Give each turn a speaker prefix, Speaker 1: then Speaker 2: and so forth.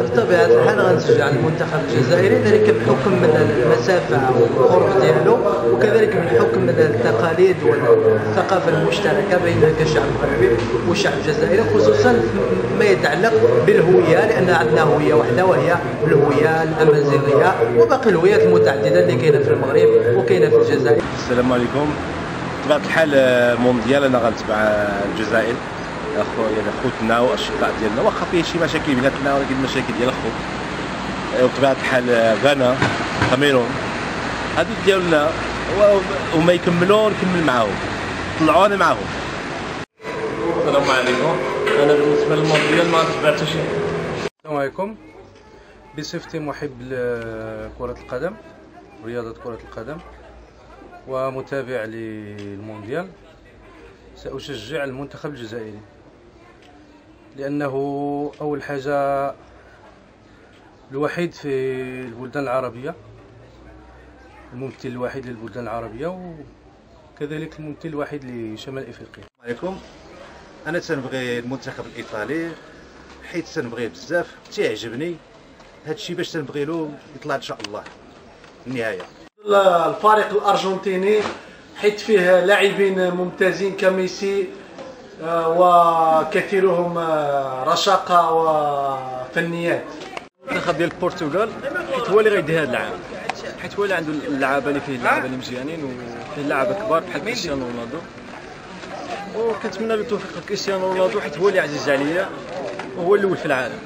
Speaker 1: بطبيعة الحال غنشجع المنتخب الجزائري، ذلك بحكم من المسافة والقرب ديالو، وكذلك من حكم التقاليد والثقافة المشتركة بين كشعب مغربي والشعب الجزائري، خصوصا ما يتعلق بالهوية، لأن عندنا هوية واحدة وهي الهوية الأمازيغية، وباقي الهويات المتعددة اللي كاينة في المغرب وكاينة في الجزائر.
Speaker 2: السلام عليكم. بطبيعة الحال مونديال أنا غنتبع الجزائر، يعني خوتنا والاشقاء ديالنا، واخا فيه شي مشاكل بيناتنا ولكن المشاكل ديال الخوت. وبطبيعه الحال غانا، كاميرون، هادو ديالنا وما يكملوا نكمل معاهم، طلعوا انا معاهم.
Speaker 3: السلام عليكم. انا بالنسبه للمونديال ما غنتبع حتى شي.
Speaker 4: السلام عليكم. بصفتي محب لكرة القدم، رياضة كرة القدم، ومتابع للمونديال، سأشجع المنتخب الجزائري، لأنه أول حاجة الوحيد في البلدان العربية، الممثل الوحيد للبلدان العربية، وكذلك الممثل الوحيد لشمال إفريقيا.
Speaker 5: عليكم. أنا تنبغي المنتخب الإيطالي حيت تنبغيه بزاف، تيعجبني هادشي باش تنبغي له يطلع إن شاء الله النهاية.
Speaker 6: الفريق الأرجنتيني حيت فيه لاعبين ممتازين كميسي، وكثيرهم رشاقة وفنيات.
Speaker 7: المنتخب ديال البرتغال حيت هو اللي غيدي هذا العام، حيت هو اللي عنده اللعابه اللي فيه اللعابه اللي مزيانين، وفيه لعابه كبار بحال كريستيانو رونالدو، وكنتمنى له التوفيق لكريستيانو رونالدو حيت هو اللي عزيز عليا وهو الاول في العالم.